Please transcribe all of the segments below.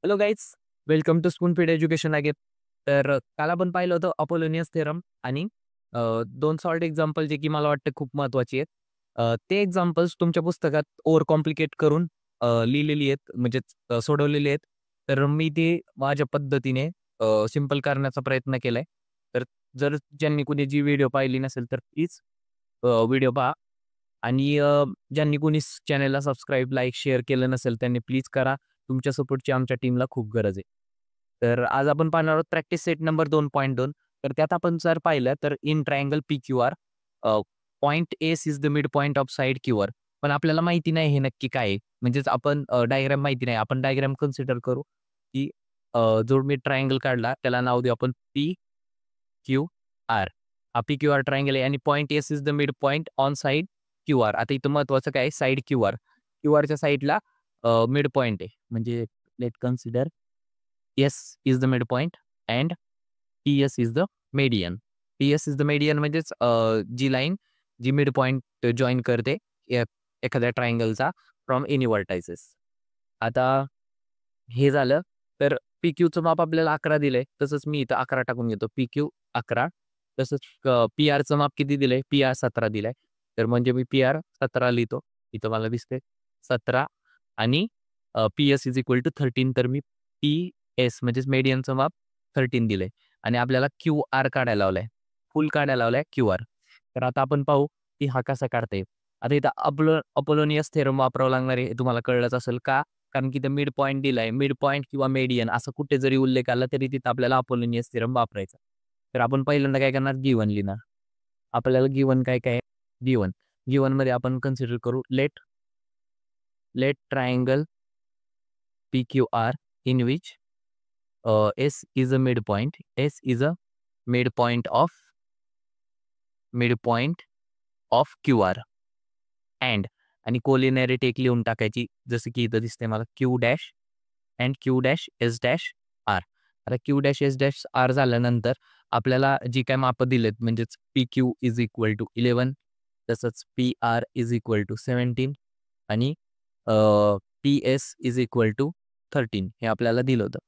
Hello guys, welcome to Spoonfeed education again. तर काल आपण पाहिलं होतं अपोलोनियस थेरम आणि 2 सॉल्ट एक्झाम्पल जे की मला वाटतं खूप महत्त्वाची आहेत. ते एक्झाम्पल्स तुमच्या पुस्तकात ओव्हर कॉम्प्लिकेट करून लिहिलेली आहेत म्हणजेच सोडवलेली आहेत. तर मी ते माझ्या पद्धतीने सिंपल करण्याचा प्रयत्न केलाय. तर जर ज्यांनी कुणी जी व्हिडिओ पाहिली नसेल तर प्लीज व्हिडिओ पहा आणि ज्यांनी कोणी चॅनलला सबस्क्राईब, लाईक, शेअर केलं नसेल त्यांनी प्लीज करा. तुमच्या सपोर्टची आमच्या टीमला खूप गरज आहे. तर आज आपण पाहणार आहोत प्रॅक्टिस सेट नंबर 2.2. तर त्यात आपण जर पाहिलं तर in triangle PQR point S is the mid point of side QR. पण आपल्याला माहिती नाही हे नक्की काय आहे. म्हणजेच आपण डायग्राम माहिती नाही. आपण डायग्राम कन्सिडर करू, की जो मिड ट्रायंगल काढला त्याला नाव देऊ आपण PQR. हा PQR ट्रायंगल आहे आणि point S is the mid point on side QR. आता इथं महत्त्वाचं काय आहे साइड क्यूआर. क्यूआरच्या साइडला मिड पॉइंट आहे. म्हणजे let consider S is the mid point and TS is the median. TS is the median म्हणजेच जी लाईन जी मिड पॉइंट जॉइन करते एखाद्या ट्रायंगलचा फ्रॉम एनी व्हर्टायसेस. आता हे झालं तर PQचं माप आपल्याला 11 दिलंय. तसंच मी इथं 11 टाकून घेतो. PQ 11. तसंच PRचं माप किती दिलंय? PR 17 दिलंय. तर म्हणजे मी PR 17 लिहितो. इथं मला दिसतंय 17 आणि PS इज इक्वल टू 13. तर मी PS म्हणजेच मेडियनचं माप 13 दिलंय आणि आपल्याला QR काढायला लावलाय. फुल काढायला लावलाय QR. तर आता आपण पाहू की हा कसा काढता येईल. आता इथं अपोलोनियस थेरम वापरावं लागणार आहे. हे तुम्हाला कळलंच असेल का? कारण की इथं मिड पॉइंट दिलाय. मिड पॉइंट किंवा मेडियन असं कुठे जरी उल्लेख आला तरी तिथं आपल्याला अपोलोनियस थेरम वापरायचा. तर आपण पहिल्यांदा काय करणार गिव्हन लिहिणार. आपल्याला गिव्हन काय काय आहे? गिव्हन. गिव्हनमध्ये आपण कन्सिडर करू let let triangle PQR in which S is a midpoint. S is a midpoint of QR and आणि कोलिनॅरिटी एक लिहून टाकायची जसं की इथं दिसतंय मला Q dash and Q dash S dash R. आता Q dash S dash R झाल्यानंतर आपल्याला जी काय मापं दिलेत म्हणजेच PQ इज इक्वल टू 11 तसंच PR इज इक्वल टू 17 आणि PS इज इक्वल टू 13 हे आपल्याला दिलं होतं.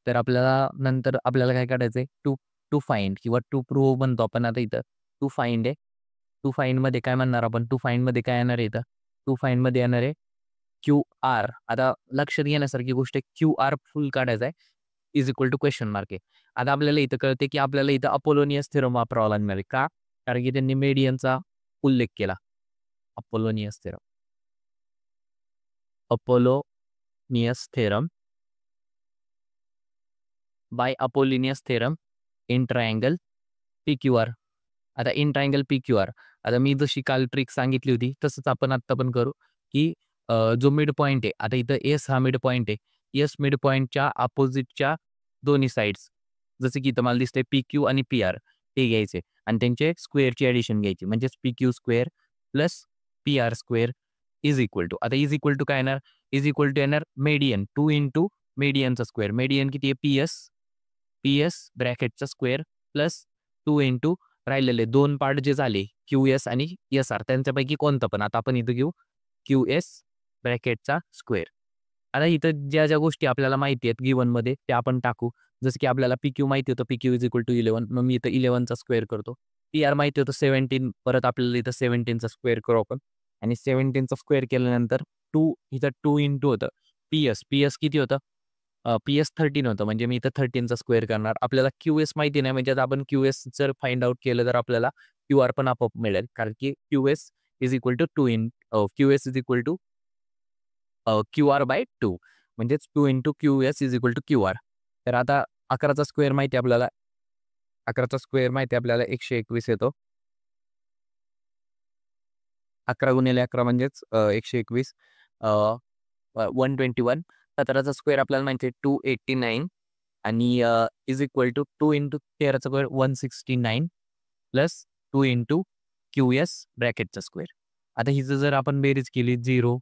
तर आपल्याला नंतर आपल्याला काय काढायचं आहे टू टू फाइंड किंवा टू प्रूव्ह म्हणतो आपण आता इथं टू फाइंड आहे. टू फाइंडमध्ये काय म्हणणार आपण टू फाइंडमध्ये काय येणार आहे इथं? टू फाइंडमध्ये येणार आहे QR. आता लक्षात घेण्यासारखी गोष्ट आहे QR फुल काढायचा आहे is equal to question mark आहे. आता आपल्याला इथं कळते की आपल्याला इथं अपोलोनियस थेरम वापरावा लागणार आहे. का? कारण की त्यांनी मेडियनचा उल्लेख केला. Apollonius theorem. Apollonius theorem by Apollonius theorem in triangle PQR. आता इन ट्रायंगल PQR. आता मी जशी काल ट्रिक सांगितली होती तसंच आपण आत्ता पण करू, की जो मिड पॉइंट आहे. आता इथं एस हा मिड पॉइंट आहे. एस मिड पॉइंटच्या अपोझिटच्या दोन्ही साइड्स जसं की इथं मला दिसतंय PQ आणि PR ते घ्यायचे आणि त्यांचे स्क्वेअरची ॲडिशन घ्यायची. म्हणजेच PQ square plus PR square is equal to आता इज इक्वल टू काय येणार? इज इक्वल टू येणार मेडियन 2 इंटू मेडियनचा स्क्वेअर. मेडियन किती आहे? PS ब्रॅकेटचा स्क्वेअर प्लस 2 इंटू राहिलेले 2 पार्ट जे झाले QS आणि SR त्यांच्यापैकी कोणतं पण. आता आपण इथं घेऊ QS ब्रॅकेटचा स्क्वेअर. आता इथं ज्या गोष्टी आपल्याला माहिती आहेत गिव्हनमध्ये त्या आपण टाकू. जसं की आपल्याला PQ माहिती होतं PQ इज इक्वल टू 11. मग मी इथं 11चा स्क्वेअर करतो. PR माहिती होतं 17. परत आपल्याला इथं 17चा स्क्वेअर करू आपण आणि 17चा स्क्वेअर केल्यानंतर 2 इथं 2 इंटू होतं PS किती होतं? PS 13 होतं. म्हणजे मी इथं 13चा स्क्वेअर करणार. आपल्याला QS माहिती नाही म्हणजे आता आपण QS जर फाइंड आउट केलं तर आपल्याला QR पण आपोआप मिळेल. कारण की QS is equal to 2 QS is equal to QR by 2 म्हणजेच 2 into QS is equal to QR. तर आता 11चा स्क्वेअर माहिती आहे आपल्याला. 11चा स्क्वेअर माहिती आहे आपल्याला 121 येतो. 11 गुणिले 11 म्हणजेच 121 121. 17चा स्क्वेअर आपल्याला माहिती आहे 289 आणि इज इक्वल टू 2 इंटू 13चा स्क्वेअर 169 प्लस 2 इंटू QS ब्रॅकेटचा स्क्वेअर. आता हिचं जर आपण बेरीज केली 0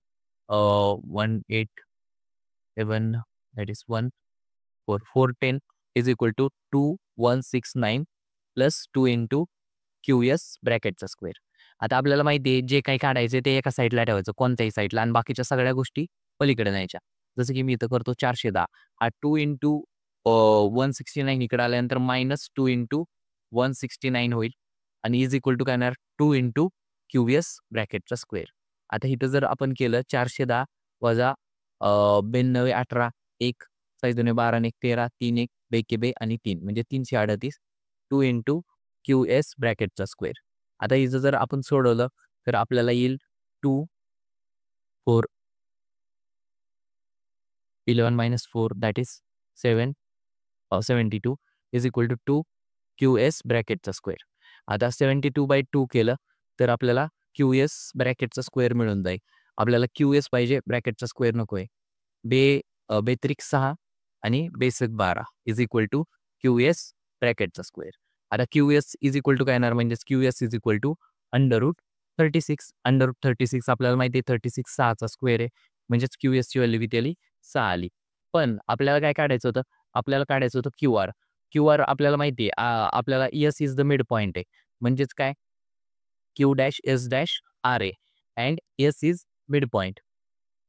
187 that is 1 4 410 is equal to 2169 plus 2 into QS ब्रॅकेटचा स्क्वेअर. आता आपल्याला माहिती आहे जे काही काढायचे ते एका साईडला ठेवायचं कोणत्याही साईडला आणि बाकीच्या सगळ्या गोष्टी पलीकडे न्यायच्या. जसं की मी इथं करतो 410 हा 2 इंटू 169 इकडे आल्यानंतर -2 इंटू 169 होईल आणि इज इक्वल टू काय येणार 2 इंटू QS ब्रॅकेटचा स्क्वेअर. आता इथं जर आपण केलं 410 वजा 92 18 1 6 दुणे 12 आणि 1 13 3 1 2 2 आणि 3 म्हणजे 338 2 इंटू QS ब्रॅकेटचा स्क्वेअर. आता हिचं जर आपण सोडवलं तर आपल्याला येईल 2 4 11 - 4 that is 7 72 is equal to 2 QS ब्रॅकेटचा स्क्वेअर. आता 72/2 केलं तर आपल्याला QS ब्रॅकेटचा स्क्वेअर मिळून जाईल. आपल्याला QS पाहिजे, ब्रॅकेटचा स्क्वेअर नको आहे. बेत्रिक 6 आणि बेसिक 12 इज इक्वल टू QS ब्रॅकेटचा स्क्वेअर. आता QS इज इक्वल टू काय येणार म्हणजेच QS इज इक्वल टू √36. √36 आपल्याला माहिती आहे 36 6चा स्क्वेअर आहे म्हणजेच QSची व्हॅल्यू किती आली 6 आली. पण आपल्याला काय काढायचं होतं? आपल्याला काढायचं होतं QR. QR आपल्याला माहिती आहे आपल्याला S is the mid point आहे. म्हणजेच काय Q-S-R आहे and S is mid point.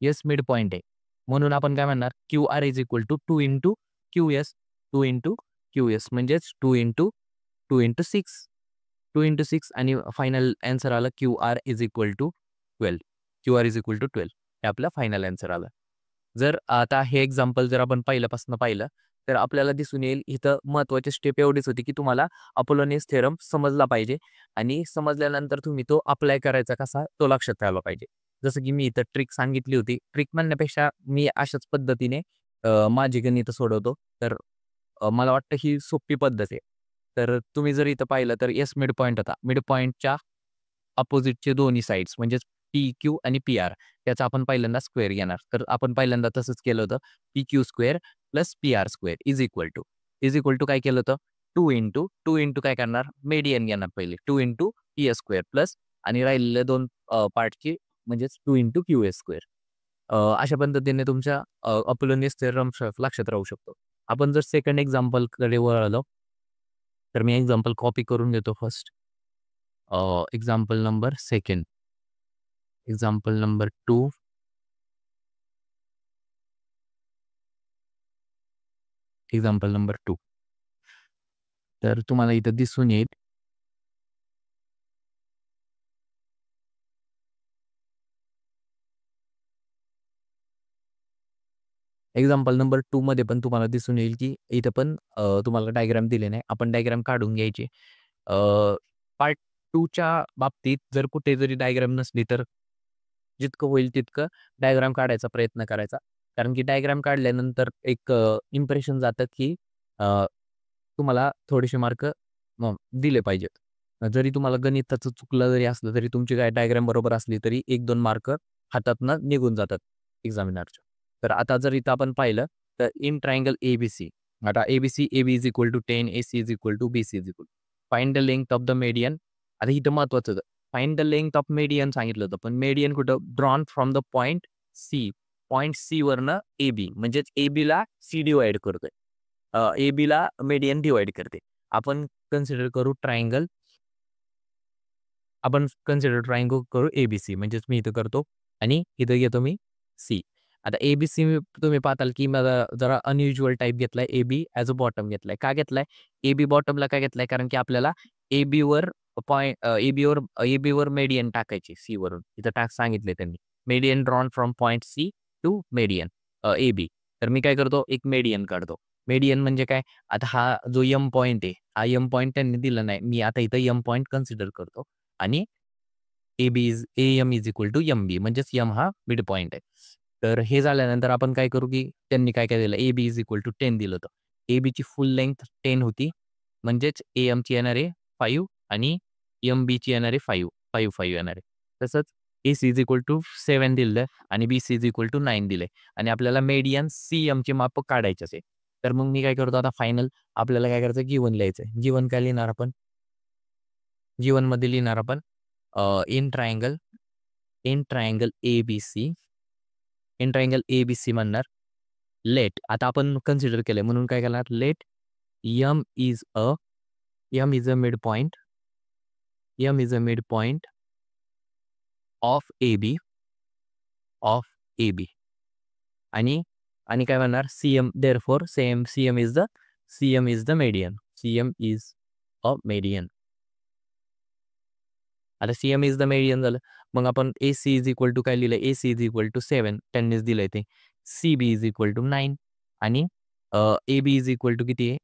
S mid point आहे. म्हणून आपण काय म्हणणार QR is equal to 2 into QS. 2 into QS म्हणजेच 2 इंटू 2 इंटू 6. 2 इंटू 6 आणि फायनल आन्सर आलं QR is equal to 12. QR is equal to 12 हे आपलं फायनल आन्सर आलं. जर आता हे एक्झाम्पल जर आपण पहिल्यापासून पाहिलं तर आपल्याला दिसून येईल इथं महत्त्वाची स्टेप एवढीच होती की तुम्हाला अपोलोनियस थेरम समजला पाहिजे आणि समजल्यानंतर तुम्ही तो अप्लाय करायचा कसा तो लक्षात ठेवला पाहिजे. जसं की मी इथं ट्रिक सांगितली होती. ट्रिक म्हणण्यापेक्षा मी अशाच पद्धतीने माझी गणितं सोडवतो. तर मला वाटतं ही सोपी पद्धत आहे. तर तुम्ही जर इथं पाहिलं तर येस मिड पॉइंट होता. मिड पॉइंटच्या अपोझिटचे दोन्ही साइड्स म्हणजेच PQ आणि PR त्याचा आपण पहिल्यांदा स्क्वेअर घेणार. तर आपण पहिल्यांदा तसंच केलं होतं. PQ square plus PR square is equal to काय केलं होतं 2 इंटू काय करणार मेडियन घेणार पहिले 2 इंटू PS स्क्वेअर प्लस आणि राहिलेल्या दोन पार्टची म्हणजेच 2 इंटू QS स्क्वेअर. अशा पद्धतीने तुमच्या अपोलोनियस थेरम लक्षात राहू शकतो. आपण जर सेकंड एक्झाम्पलकडे वळलो तर मी एक्झाम्पल कॉपी करून घेतो first. Example number second. Example number 2. Example number 2. तर तुम्हाला इथं दिसून येईल एक्झाम्पल नंबर 2 मध्ये पण तुम्हाला दिसून येईल की इथं पण तुम्हाला डायग्राम दिले नाही. आपण डायग्राम काढून घ्यायची. पार्ट 2च्या बाबतीत जर कुठे जरी डायग्राम नसली तर जितकं होईल तितकं डायग्राम काढायचा प्रयत्न करायचा. कारण की डायग्राम काढल्यानंतर एक इम्प्रेशन जातं की तुम्हाला थोडेसे मार्क दिले पाहिजेत. जरी तुम्हाला गणिताचं चुकलं जरी असलं तरी तुमची काय डायग्राम बरोबर असली तरी 1-2 मार्क हातातनं निघून जातात एक्झामिनरच्या. तर आता जर इथं आपण पाहिलं तर इन ट्रायंगल ABC. आता ABC, AB is equal to 10, AC is equal to BC is equal. Find the length of the median. आता इथं महत्त्वाचं होतं. Find the length of median सांगितलं होतं. पण मीडियन कुठं drawn from the point C. Point C वरनं AB म्हणजेच ABला C डिव्हाईड करतोय. ABला मीडियन डिव्हाईड करते. आपण कन्सिडर करू ट्रायंगल करू ABC म्हणजेच मी इथं करतो आणि इथं घेतो मी C. आता ABC तुम्ही पाहताल की मला जरा अनयुज्युअल टाइप घेतलाय. AB ॲज अ बॉटम घेतलाय. का घेतलाय? AB बॉटमला का घेतलाय? कारण की आपल्याला ABवर ABवर मेडियन टाकायची C वरून. इथं सांगितले त्यांनी. Median drawn from point C to median AB. तर मी काय करतो? एक मेडियन काढतो. मेडियन म्हणजे काय? आता हा जो M पॉइंट आहे, हा M पॉइंट त्यांनी दिला नाही. मी आता इथं M पॉइंट कन्सिडर करतो आणि AM is equal to MB म्हणजेच M हा मिड पॉइंट आहे. तर हे झाल्यानंतर आपण काय करू, की त्यांनी काय दिलं AB इज इक्वल टू 10 दिलं होतं. ABची फुल लेंग्थ 10 होती. म्हणजेच AMची येणार आहे 5 आणि MBची येणार आहे 5, 5 येणार आहे. तसंच AC इज इक्वल टू 7 दिलं आणि BC इज इक्वल टू 9 दिले आणि आपल्याला मेडियन CMची माप काढायचीच आहे. तर मग मी काय करतो आता फायनल आपल्याला काय करायचं गिव्हन लिहायचं आहे. गिव्हन काय लिहिणार आपण? गिव्हनमध्ये लिहिणार आपण in triangle ABC. In triangle ABC म्हणणार लेट. आता आपण कन्सिडर केलंय म्हणून काय करणार let M is a mid point. M is a mid point of AB आणि आणि काय म्हणणार CM therefore CM is the median. CM is a median. आता CM इज द मेडियन झालं. मग आपण AC इज इक्वल टू काय लिहिलं, AC इज इक्वल टू 7 त्यांनीच दिलंय ते. CB इज इक्वल टू 9 आणि AB इज इक्वल टू किती आहे,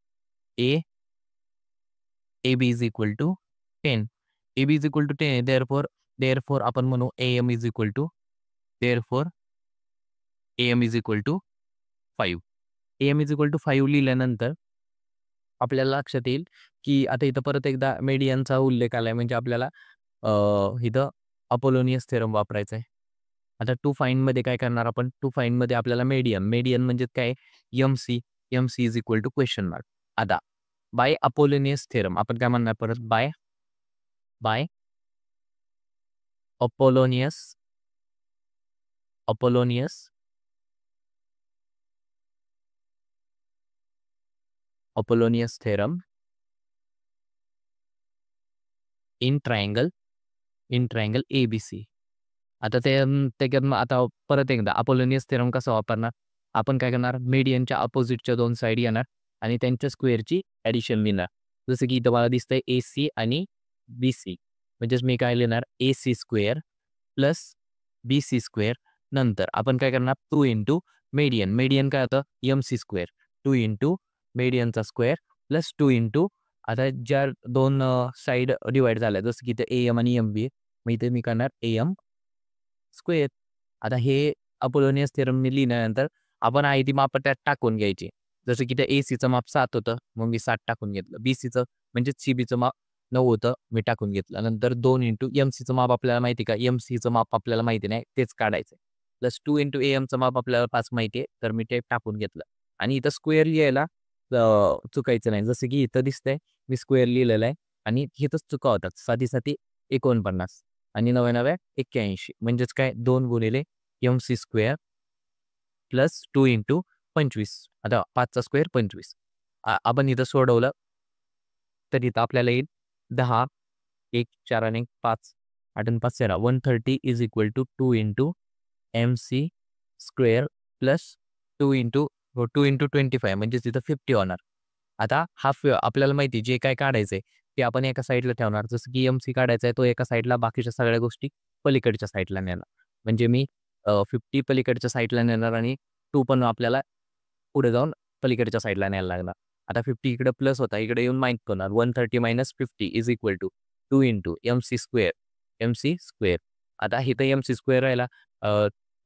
AB is equal to 10. AB is equal to 10 आहे. देअरफॉर आपण म्हणू AM is equal to therefore AM is equal to 5. AM is equal to 5 लिहिल्यानंतर आपल्याला लक्षात येईल, की आता इथं परत एकदा मेडियनचा उल्लेख आलाय म्हणजे आपल्याला इथं अपोलोनियस थेरम वापरायचा आहे. आता टू फाइंडमध्ये काय करणार आपण, टू फाइंडमध्ये आपल्याला मेडियन म्हणजे काय MC is equal to question mark. आता बाय अपोलोनियस थेरम आपण काय म्हणणार परत, by Apollonius theorem in triangle ABC. आता त्याच्यात मग आता परत एकदा अपोलोनियस थेरम कसा वापरणार, आपण काय करणार मेडियनच्या अपोजिटच्या 2 साईड येणार आणि त्यांच्या स्क्वेअरची ॲडिशन लिहिणार. जसं की इथं मला दिसतंय AC आणि BC म्हणजेच मी काय लिहिणार AC square plus BC square. नंतर आपण काय करणार 2 इंटू मेडियन काय होतं MC स्क्वेअर 2 इंटू मेडियनचा स्क्वेअर प्लस 2 इंटू आता ज्या 2 साईड डिवाइड झाल्या जसं की इथं AM आणि MB मग इथे मी करणार AM स्क्वेअर. आता हे अपोलोनियस थेरम मी लिहिल्यानंतर आपण आहे ती माप त्यात टाकून घ्यायची. जसं की त्या ACचं माप 7 होतं मग मी 7 टाकून घेतलं. BCचं म्हणजे CBचं माप 9 होतं मी टाकून घेतलं. नंतर 2 इंटू MCचं माप आपल्याला माहिती का, MCचं माप आपल्याला माहिती नाही तेच काढायचं प्लस 2 इंटू AMचं माप आपल्याला 5 माहिती आहे तर मी ते टाकून घेतलं. आणि इथं स्क्वेअर लिहायला चुकायचं नाही. जसं की इथं दिसतंय मी स्क्वेअर लिहिलेलं आहे आणि इथंच चुका होतात. 7 49 आणि 9 81 म्हणजेच काय 2 गुणिले MC स्क्वेअर प्लस 2 इंटू 25. आता 5चा स्क्वेअर 25. आपण इथं सोडवलं तर इथं आपल्याला येईल 10 1 4 आणि 5 8 आणि 5 13 130 is equal to 2 into MC square plus 2 into 25 म्हणजेच तिथं 50 होणार. आता हाफ आपल्याला माहिती जे काय काढायचंय ते आपण एका साईडला ठेवणार. जसं की MC काढायचा आहे तो एका साईडला बाकीच्या सगळ्या गोष्टी पलीकडच्या साईडला नेणार. म्हणजे मी 50 पलीकडच्या साईडला नेणार आणि 2 पण आपल्याला पुढे जाऊन पलीकडच्या साईडला न्यायला लागणार. आता 50 इकडे प्लस होता इकडे येऊन माइनस होणार. 130 - 50 is equal to 2 into MC square. आता इथं MC स्क्वेअर राहिला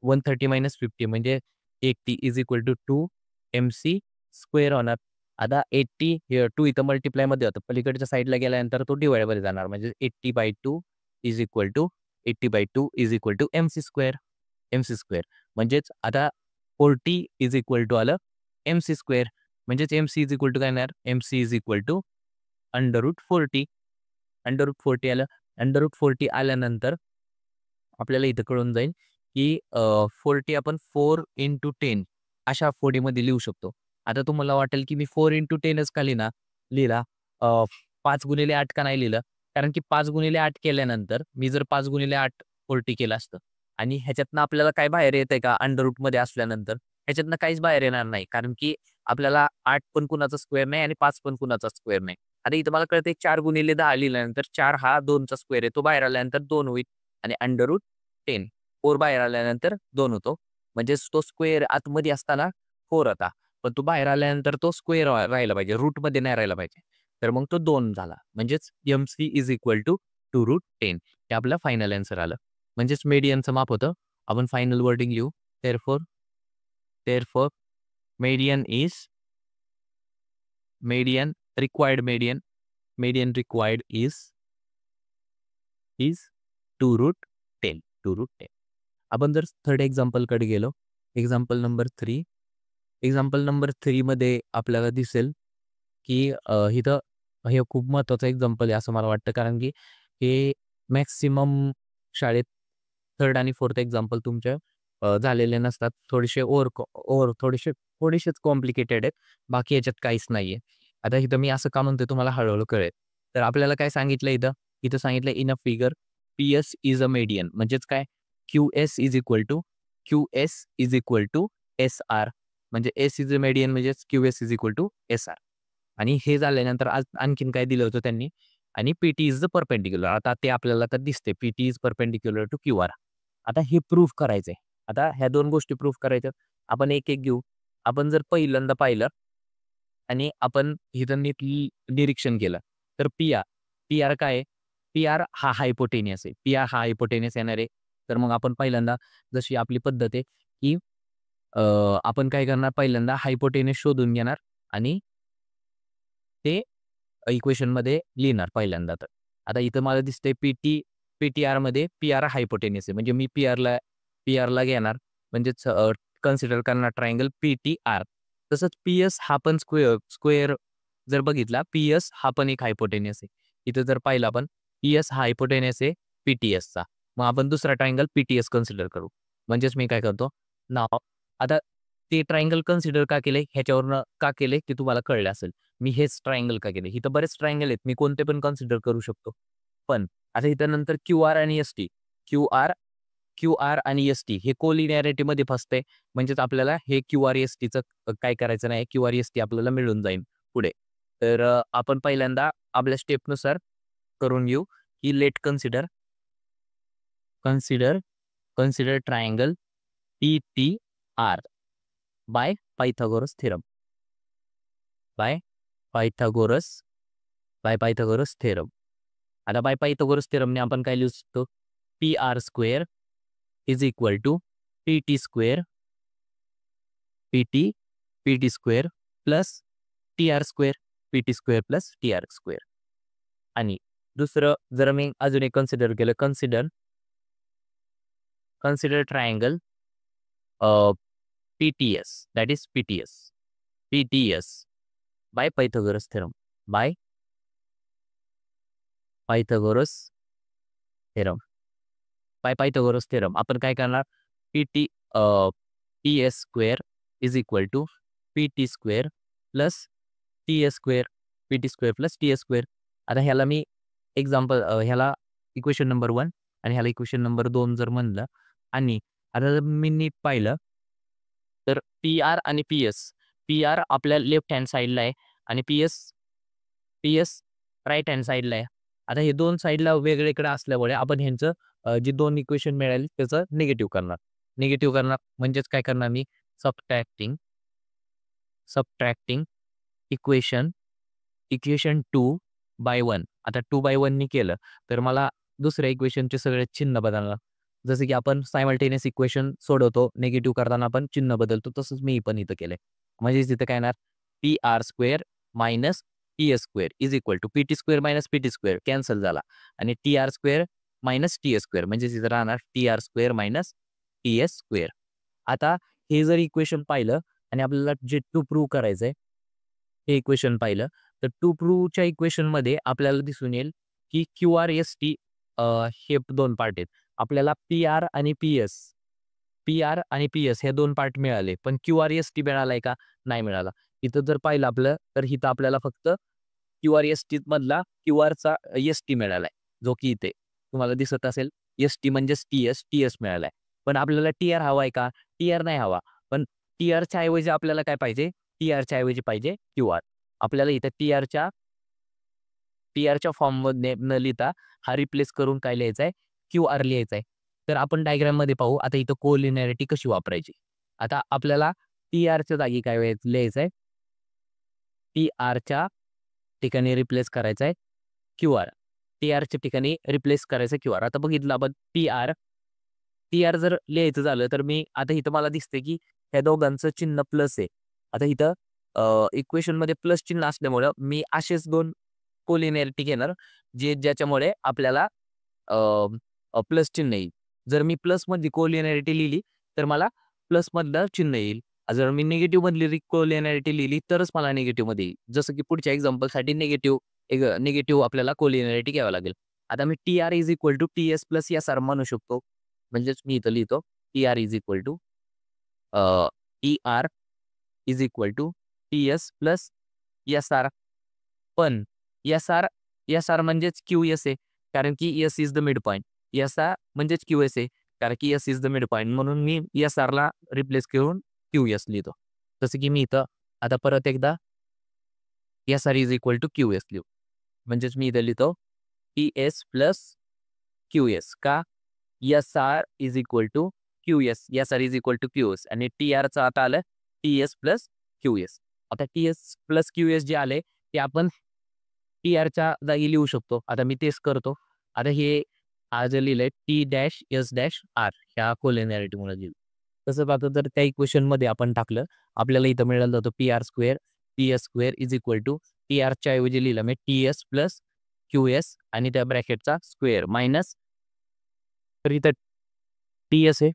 130 - 50 म्हणजे 80 is equal to 2 MC square होणार. आता 80 2 इथं मल्टिप्लायमध्ये होतं पलीकडच्या साईडला गेल्यानंतर तो डिवाइडमध्ये जाणार म्हणजे 80/2 is equal to MC square. म्हणजेच आता 40 इज इक्वल टू आलं MC स्क्वेअर. म्हणजेच MC इज इक्वल टू काय येणार MC इज इक्वल टू √40 आलं. √40 आल्यानंतर आपल्याला इथं कळून जाईल की 40 आपण 4 इंटू 10 अशा 40मध्ये लिहू शकतो. आता तुम्हाला वाटेल की मी 4 इंटू 10च का लिहिला 5 गुणिले 8 का नाही लिहिलं, कारण की 5 गुणिले 8 केल्यानंतर मी जर 5 गुणिले 8 40 केलं असतं आणि ह्याच्यातनं आपल्याला काय बाहेर येतंय का अंडर रूटमध्ये असल्यानंतर ह्याच्यातनं काहीच बाहेर येणार नाही, कारण की आपल्याला 8 पण कुणाचा स्क्वेअर नाही आणि 5 पण कुणाचा स्क्वेअर नाही. आता इथं मला कळतंय 4 गुणिले 10 लिहिल्यानंतर 4 हा 2चा स्क्वेअर आहे तो बाहेर आल्यानंतर 2 होईल आणि √10 4 बाहेर आल्यानंतर 2 होतो. म्हणजेच तो स्क्वेअर आतमध्ये असताना 4 होता पण तो बाहेर आल्यानंतर तो स्क्वेअर राहिला पाहिजे रूटमध्ये नाही राहिला पाहिजे. तर मग तो 2 झाला. म्हणजेच MC इज इक्वल टू 2√10 हे आपलं फायनल आन्सर आलं. म्हणजेच मेडियनचं माप होतं. आपण फायनल वर्डिंग लिहू. Therefore median required is 2√10. आपण जर थर्ड एक्झाम्पलकडे गेलो, एक्झाम्पल नंबर 3 मध्ये आपल्याला दिसेल की इथं हे खूप महत्त्वाचं एक्झाम्पल आहे असं मला वाटतं, कारण की हे मॅक्सिमम शाळेत थर्ड आणि फोर्थ एक्झाम्पल तुमच्या झालेले नसतात. थोडेसेच कॉम्प्लिकेटेड आहेत. बाकी याच्यात काहीच नाहीये. आता इथं मी असं का म्हणतोय तुम्हाला हळूहळू कळेल. तर आपल्याला काय सांगितलं इथं सांगितलं in a figure PS is a median म्हणजेच काय QS is equal to SR म्हणजे एस इज अ मेडियन म्हणजेच Q S is equal to S R. आणि हे झाल्यानंतर आज आणखीन काय दिलं होतं त्यांनी, आणि पीटी इज द परपेंडिक्युलर. आता ते आपल्याला तर दिसते PT is perpendicular to Q R. आता हे प्रूफ करायचंय. आता ह्या दोन गोष्टी प्रूफ करायच्या. आपण एक एक घेऊ. आपण जर पहिल्यांदा पाहिलं आणि आपण इथं निरीक्षण केलं तर पी आर काय आहे? पी आर हा हायपोटेनियस आहे. पी आर हा हायपोटेनियस येणार आहे. तर मग आपण पहिल्यांदा जशी आपली पद्धत आहे की आपण काय करणार, पहिल्यांदा हायपोटेनियस शोधून घेणार आणि ते इक्वेशनमध्ये लिहिणार पहिल्यांदा तर. आता इथं मला दिसतंय पीटीआरमध्ये पी-आर हायपोटेनियस आहे. म्हणजे मी पी-आरला घेणार म्हणजेच कन्सिडर करणार ट्रायंगल पी-टी-आर. तसंच पी-एस हा पण स्क्वेअर जर बघितला, पी-एस हा पण एक हायपोटेनियस आहे. इथं जर पाहिलं आपण पी-एस हा हायपोटेनियस आहे पी-टी-एसचा. मग आपण दुसरा ट्रायंगल पी-टी-एस कन्सिडर करू. म्हणजेच मी काय करतो नाव, आता ते ट्रायंगल कन्सिडर का केले ह्याच्यावरनं का केले ते तुम्हाला कळलं असेल. मी हेच ट्रायंगल का केले. इथं बरेच ट्रायंगल आहेत. मी कोणते पण कन्सिडर करू शकतो. पण आता इथं नंतर क्यू-आर आणि एस-टी. क्यू-आर आणि एस-टी हे कोलिनिअरिटीमध्ये फसतंय. म्हणजेच आपल्याला हे क्यू-आर एस-टीचं काय करायचं नाही. क्यू-आर एस-टी आपल्याला मिळून जाईल पुढे. तर आपण पहिल्यांदा आपल्या स्टेपनुसार करून घेऊ, की let consider consider triangle PTR by Pythagoras theorem. By Pythagoras theorem. आता बाय पायथागोरस थेरमने आपण काय लिहू शकतो? P R square is equal to PT square PT square plus T R square PT square plus T R square. आणि दुसरं जर मी अजून एक कन्सिडर केलं, consider triangle PTS that is PTS by Pythagoras theorem. By Pythagoras theorem आपण काय करणार, T S square is equal to PT square plus T S square PT square plus T S square. आता ह्याला मी example ह्याला equation number 1 आणि ह्याला equation number 2 जर म्हणलं, आणि आता जर मी नीट पाहिलं तर पी आर आणि पी आर आपल्या लेफ्ट हँड साईडला आहे आणि पी एस राईट हँड साईडला आहे. आता हे दोन साईडला वेगवेगळीकडे असल्यामुळे आपण ह्यांचं जे दोन इक्वेशन मिळाले त्याचं निगेटिव्ह करणार म्हणजेच काय करणार मी, सबट्रॅक्टिंग इक्वेशन 2/1. आता 2/1 नी केलं तर मला दुसऱ्या इक्वेशनचे सगळे चिन्ह बदलणार. जसं की आपण सायमल्टेनियस इक्वेशन सोडवतो, निगेटिव्ह करताना आपण चिन्ह बदलतो, तसंच मी पण इथं केलंय. म्हणजेच इथं काय येणार, P R square minus T S square is equal to PT square minus PT square cancel झाला आणि T R square minus T S square म्हणजे इथं राहणार T R square minus T S square. आता हे जर इक्वेशन पाहिलं आणि आपल्याला जे टू प्रूव्ह करायचंय हे इक्वेशन पाहिलं तर टू प्रूव्हच्या इक्वेशनमध्ये आपल्याला दिसून येईल की क्यू आर एस टी हे दोन पार्ट आहेत. आपल्याला पी आर आणि पी एस हे दोन पार्ट मिळाले, पण क्यू आर एस टी मिळालाय का? नाही मिळाला. इथं जर पाहिलं आपलं तर इथं आपल्याला फक्त क्यू आर एस टी मधला क्यू आरचा एस टी मिळालाय, जो की इथे तुम्हाला दिसत असेल. एस टी म्हणजेच टी एस मिळालाय. पण आपल्याला टी आर हवाय का? टी आर नाही हवा. पण टी आरच्या ऐवजी आपल्याला काय पाहिजे? टी आरच्या ऐवजी पाहिजे क्यू आर. आपल्याला इथं टी आरच्या फॉर्ममध्ये न लिहिता हा रिप्लेस करून काय लिहायचा आहे? क्यू आर लिहायचा आहे. तर आपण डायग्राममध्ये पाहू आता इथं कोलिनिअरिटी कशी वापरायची. आता आपल्याला टी आरच्या जागी काय लिहायचं आहे? टी आरच्या ठिकाणी रिप्लेस करायचा आहे क्यू आर. टी आरच्या ठिकाणी रिप्लेस करायचं क्यू आर. आता बघितलं आपण टी आर जर लिहायचं झालं तर मी आता इथं मला दिसते की ह्या दोघांचं चिन्ह प्लस आहे. आता इथं इक्वेशनमध्ये प्लस चिन्ह असल्यामुळं मी असेच दोन कोलिनिअरिटी घेणार ज्याच्यामुळे आपल्याला प्लस चिन्ह येईल. जर मी प्लसमध्ये कोलिनिअरिटी लिहिली तर मला प्लसमधलं चिन्ह येईल. जर मी निगेटिव्ह मधली कोलिनिअरिटी लिहिली तरच मला निगेटिव्हमध्ये येईल. जसं की पुढच्या एक्झाम्पलसाठी निगेटिव्ह आपल्याला कोलिनिअरिटी घ्यावं लागेल. आता मी T R is equal to T S plus S R म्हणू शकतो. म्हणजेच मी इथं लिहितो T R is equal to T S plus S R. पण एस आर म्हणजेच क्यू एस आहे, कारण की S is the midpoint. S R म्हणजेच क्यू एस आहे, कारण की S is the midpoint. म्हणून मी एस आरला रिप्लेस करून क्यू एस लिहितो. जसं की मी इथं आता परत एकदा S R is equal to Q S लिहू. म्हणजेच मी इथं लिहितो P S plus Q S. का? S R is equal to Q S. S R is equal to Q S आणि टी आरचं आता आलं T S plus Q S. आता T S plus Q S जे आले ते आपण टी आरच्या जागी लिहू शकतो. आता मी तेच करतो. आता हे आज लिहिलंय T dash S dash R ह्या कोलिनॅरिटीमुळे लिहिलं. तसं पाहतो तर त्या इक्वेशनमध्ये आपण टाकलं आपल्याला इथं मिळालं होतं P R square T S square is equal to T आरच्या ऐवजी लिहिलं मी T S plus Q S आणि त्या ब्रॅकेटचा स्क्वेअर मायनस तर इथं टी एस आहे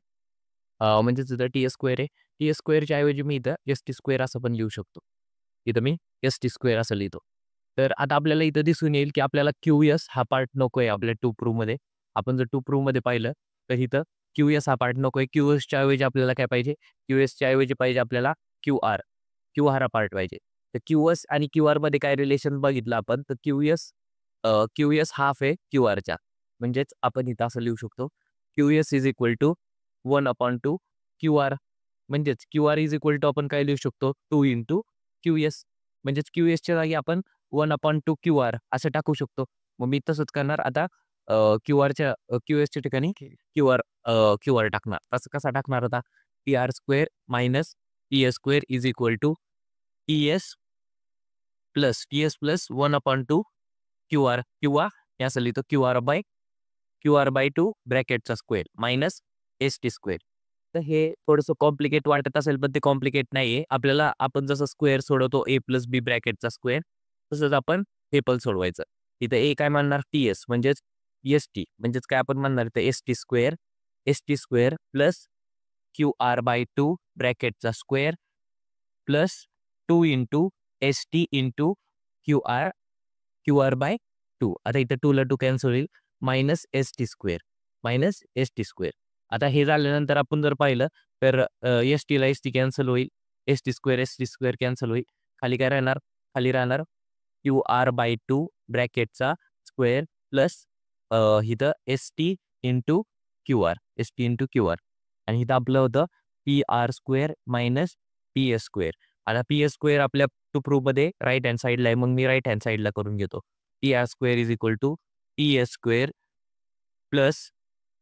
म्हणजेच इथं टी एस स्क्वेअर आहे. टी एस स्क्वेअरच्या ऐवजी मी इथं एस टी स्क्वेअर असं पण लिहू शकतो. इथं मी एस टी स्क्वेअर असं लिहितो. तर आता आपल्याला इथं दिसून येईल की आपल्याला क्यू एस हा पार्ट नको आहे आपल्या टू प्रूव्हमध्ये. आपण जर टू प्रूव्हमध्ये पाहिलं तर इथं क्यू एस हा पार्ट नको आहे. क्यू एसच्या ऐवजी आपल्याला काय पाहिजे? क्यू एसच्या ऐवजी पाहिजे आपल्याला क्यू आर. क्यू आर हा पार्ट पाहिजे. तर क्यू एस आणि क्यू आरमध्ये काय रिलेशन बघितलं आपण तर क्यू एस हाफ आहे क्यू आरच्या. म्हणजेच आपण इथं असं लिहू शकतो Q S is equal to 1/2 Q R. म्हणजेच Q R is equal to आपण काय लिहू शकतो 2 इंटू क्यू एस. म्हणजेच क्यू एसच्या जागी आपण 1/2 क्यू आर असं टाकू शकतो. मग मी तसंच करणार आता क्यू एसच्या ठिकाणी क्यू आर टाकणार. तसं कसा टाकणार आता T R square minus T S square is equal to T S plus 1/2 Q R किंवा हे असं लिहितो क्यू आर बाय 2 ब्रॅकेटचा square minus S T square. तर हे थोडंसं कॉम्प्लिकेट वाटत असेल पण ते कॉम्प्लिकेट नाहीये. आपल्याला आपण जसं स्क्वेअर सोडवतो ए प्लस बी ब्रॅकेटचा स्क्वेअर तसंच आपण हे पण सोडवायचं. इथं ए काय म्हणणार टी एस म्हणजेच एस टी म्हणजेच काय आपण म्हणणार इथं S T square plus Q R by 2 ब्रॅकेटचा square plus 2 into S T into Q R by 2. आता इथं 2 ला 2 कॅन्सल होईल मायनस एस टी स्क्वेअर. आता हे झाल्यानंतर आपण जर पाहिलं तर एस टीला एस टी कॅन्सल होईल. एस टी स्क्वेअर कॅन्सल होईल. खाली काय राहणार? खाली राहणार क्यू आर बाय 2 ब्रॅकेटचा स्क्वेअर प्लस इथं S T into Q R आणि इथं आपलं होतं P R square minus P S square. आता पी एस स्क्वेअर आपल्या टू प्रूव्हमध्ये राईट हँड साईडला आहे. मग मी राईट हँड साईडला करून घेतो. P R square is equal to P S square plus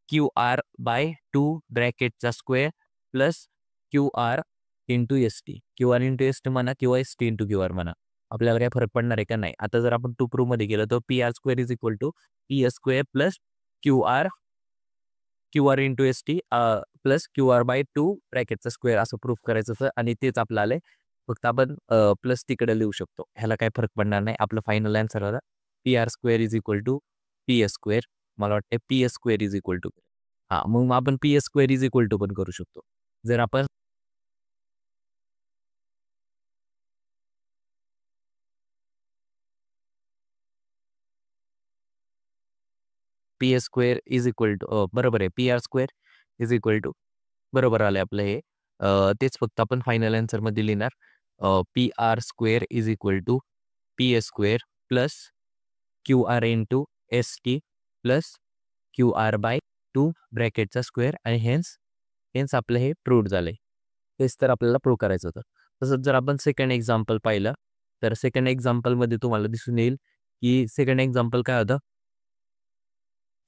Q R by 2 ब्रॅकेटचा square plus Q R into S T. Q R into S T म्हणा किंवा S T into Q R म्हणा. आपल्याला काय फरक पडणार आहे का नाही. आता जर आपण टू प्रूव्हमध्ये गेलो तर P R square is equal to P S square plus Q R into S T plus Q R by 2 ब्रॅकेटचा स्क्वेअर असं प्रूफ करायचं होतं आणि तेच आपलं आलंय. फक्त आपण प्लस तिकडे लिहू शकतो. ह्याला काही फरक पडणार नाही. आपलं फायनल आन्सर होता P R square is equal to P S square. मला वाटतं P S square is equal to हां मग आपण P S square is equal to पण करू शकतो. जर आपण P S square is equal to बरोबर आहे. P R square is equal to बरोबर आलं आपलं हे. तेच फक्त आपण फायनल आन्सरमध्ये लिहिणार P R square is equal to P S square plus Q R into S T plus Q R by 2 ब्रॅकेटचा स्क्वेअर आणि हेन्स आपलं हे प्रूव्ह झालंय. तेच तर आपल्याला प्रूव्ह करायचं होतं. तसंच जर आपण सेकंड एक्झाम्पल पाहिलं तर सेकंड एक्झाम्पलमध्ये तुम्हाला दिसून येईल की सेकंड एक्झाम्पल काय होतं.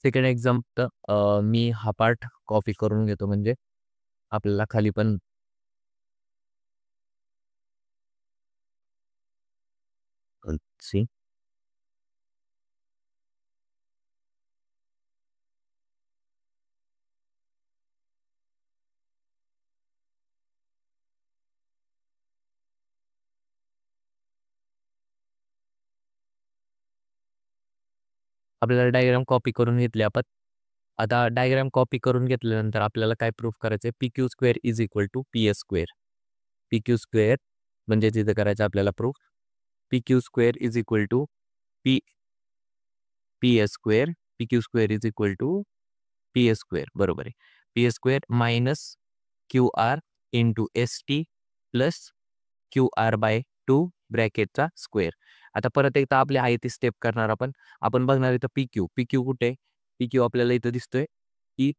सेकंड एक्झाम्पल मी हा पार्ट कॉपी करून घेतो म्हणजे आपल्याला खाली पण सी आपल्याला डायग्राम कॉपी करून घेतली आपण. आता डायग्राम कॉपी करून घेतल्यानंतर आपल्याला काय प्रूफ करायचं आहे P Q square is equal to P S square. P Q square म्हणजे तिथं करायचं आपल्याला proof P Q square is equal to P P S square. P Q square is equal to P S square बरोबर आहे. P S square minus Q R into S T plus Q R by 2 ब्रॅकेटचा square. आता परत एकदा आपली आहे ती step करणार आपण. आपण बघणार इथं पी क्यू. पी क्यू कुठे? पी क्यू आपल्याला इथं दिसतोय की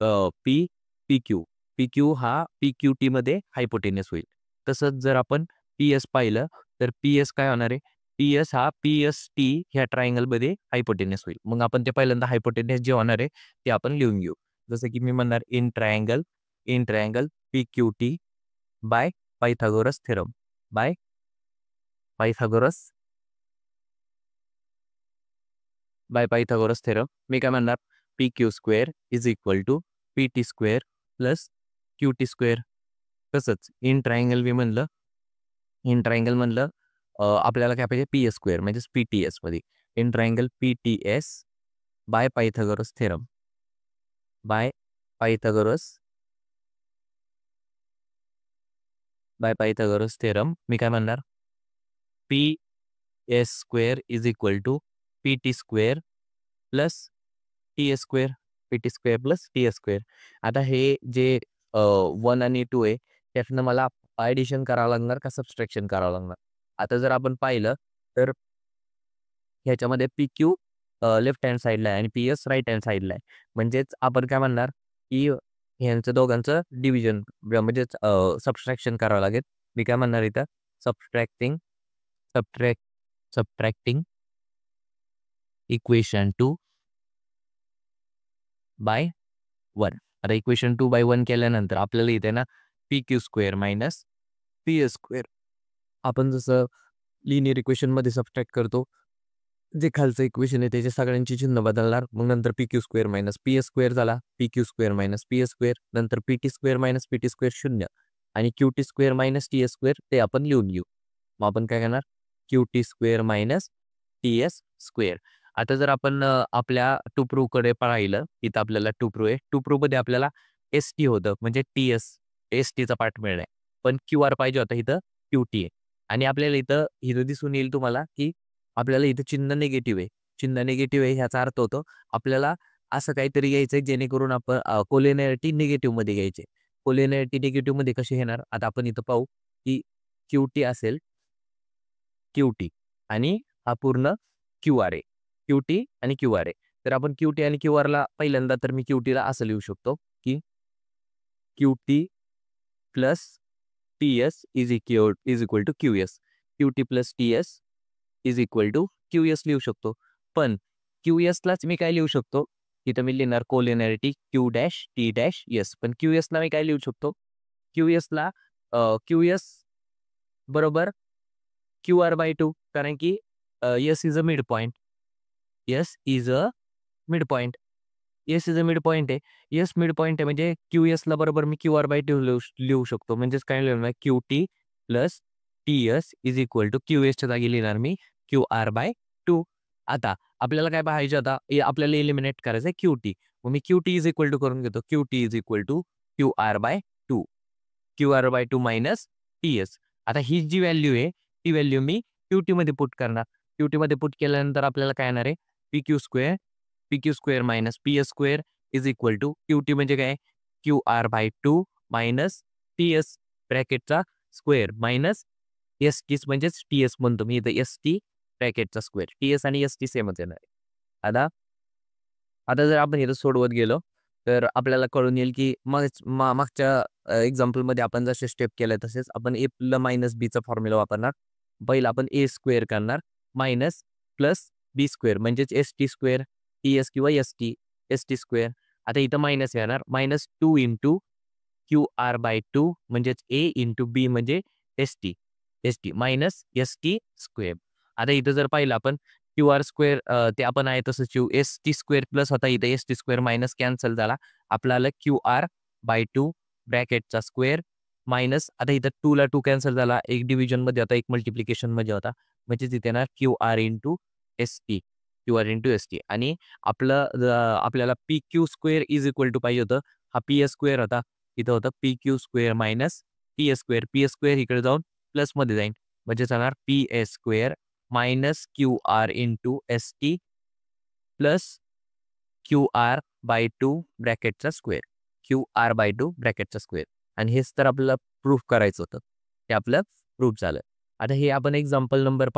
P P Q. P Q हा पी क्यू टीमध्ये हायपोटेनियस होईल. तसंच जर आपण PS पाहिलं तर PS काय होणार आहे? PS हा PST ह्या ट्रायंगलमध्ये हायपोटेन्यूस होईल. मग आपण ते पहिल्यांदा हायपोटेन्यूस जे होणार आहे ते आपण लिहून घेऊ. जसं की मी म्हणणार in triangle PQT by Pythagoras theorem by Pythagoras theorem. मी काय म्हणणार PQ square is equal to PT square plus QT square. तसंच इन ट्रायंगल म्हणलं आपल्याला काय पाहिजे PS स्क्वेअर म्हणजेच PTS मध्ये in triangle PTS by Pythagoras theorem by Pythagoras theorem. मी काय म्हणणार PS square is equal to PT square plus TS square PT square plus TS square. आता हे जे 1 आणि 2 आहे त्यातनं मला ॲडिशन करावं लागणार का सबट्रॅक्शन करावं लागणार? आता जर आपण पाहिलं तर ह्याच्यामध्ये PQ लेफ्ट हँड साईडला आहे आणि PS राईट हँड साईडला आहे. म्हणजेच आपण काय म्हणणार की ह्यांचं दोघांचं डिव्हिजन म्हणजेच सबट्रॅक्शन करावं लागेल. मी काय म्हणणार इथं सबट्रॅक्टिंग इक्वेशन 2 बाय 1. आता इक्वेशन 2 बाय 1 केल्यानंतर आपल्याला इथे ना PQ square minus PS square आपण जसं लिनियर इक्वेशनमध्ये सबट्रॅक्ट करतो जे खालचं इक्वेशन आहे त्याचे सगळ्यांची चिन्ह बदलणार. मग नंतर PQ square minus PS square झाला, PQ square minus PS square, नंतर PT square minus PT square 0 आणि QT square minus TS square ते आपण लिहून घेऊ. मग आपण काय करणार QT square minus TS square. आता जर आपण आपल्या टू प्रूव्हकडे पाहिलं इथं आपल्याला टू प्रूव्ह आहे. टू प्रूव्हमध्ये आपल्याला ST होतं म्हणजे STचा पार्ट मिळाला पण QR पाहिजे होता इथं QT आहे आणि आपल्याला इथं दिसून येईल तुम्हाला की आपल्याला इथं चिन्ह निगेटिव्ह आहे ह्याचा अर्थ होतो आपल्याला असं काहीतरी घ्यायचंय जेणेकरून आपण कोलिनिअरिटी निगेटिव्ह मध्ये घ्यायचे. कोलिनिअरिटी निगेटिव्ह मध्ये कशी येणार? आता आपण इथं पाहू की QT असेल QT आणि हा पूर्ण QR आहे. QT आणि QR आहे. तर आपण QT आणि QR ला पहिल्यांदा तर मी QT ला असं लिहू शकतो की QT plus TS is equal to QS. QT plus TS is equal to QS लिहू शकतो. पण QS लाच मी काय लिहू शकतो? इथं मी लिहिणार कोलिनिअरिटी Q dash T dash S. पण QS ला मी काय लिहू शकतो? QS ला QS बरोबर QR/2 कारण की S is a mid point. S is a mid point. S is a mid point आहे. S मिड पॉइंट आहे म्हणजे QS ला बरोबर मी QR/2 लिहू शकतो. म्हणजेच काय लिहिणार QT plus TS is equal to QS च्या जागी लिहिणार मी QR/2. आता आपल्याला काय पाहायचे आता आपल्याला एलिमिनेट करायचं आहे QT. मग मी QT इज इक्वल टू करून घेतो. QT is equal to QR/2. QR/2 minus TS. आता ही जी व्हॅल्यू आहे ती व्हॅल्यू मी QT मध्ये पुट करणार. QT मध्ये पुट केल्यानंतर आपल्याला काय येणार आहे PQ square minus PS square is equal to QT म्हणजे काय QR/2 मायनस TS ब्रॅकेटचा स्क्वेअर मायनस ST म्हणजेच TS म्हणतो मी इथं ST ब्रॅकेटचा स्क्वेअर. TS आणि ST सेमच येणार आहे. आता आता जर आपण इथं सोडवत गेलो तर आपल्याला कळून येईल की मागच्या एक्झाम्पलमध्ये आपण जसे स्टेप केले तसेच आपण ए प्लस मायनस बीचा फॉर्म्युला वापरणार. पहिला आपण ए स्क्वेअर करणार मायनस प्लस बी स्क्वेअर म्हणजेच ST स्क्वेअर TS किंवा ST स्क्वेअर. आता इथं मायनस येणार मायनस 2 इंटू QR/2 म्हणजेच A इंटू बी म्हणजे ST मायनस ST स्क्वेअर. आता इथं जर पाहिलं आपण QR स्क्वेअर ते आपण आहे तसं ST स्क्वेअर प्लस होता इथं ST स्क्वेअर मायनस कॅन्सल झाला. आपल्याला QR/2 ब्रॅकेटचा स्क्वेअर मायनस आता इथं 2 ला 2 कॅन्सल झाला. एक डिव्हिजन मध्ये होता एक मल्टिप्लिकेशन मध्ये होता म्हणजे तिथे येणार QR इंटू ST आणि आपल्याला PQ square is equal to पाहिजे होतं. हा PS स्क्वेअर होता इथं होतं PQ square minus PS square इकडे जाऊन प्लस मध्ये जाईल म्हणजे जाणार PS square minus QR into ST plus QR/2 ब्रॅकेटचा स्क्वेअर आणि हेच तर आपल्याला प्रूफ करायचं होतं ते आपलं प्रूफ झालं. आता हे आपण एक्झाम्पल नंबर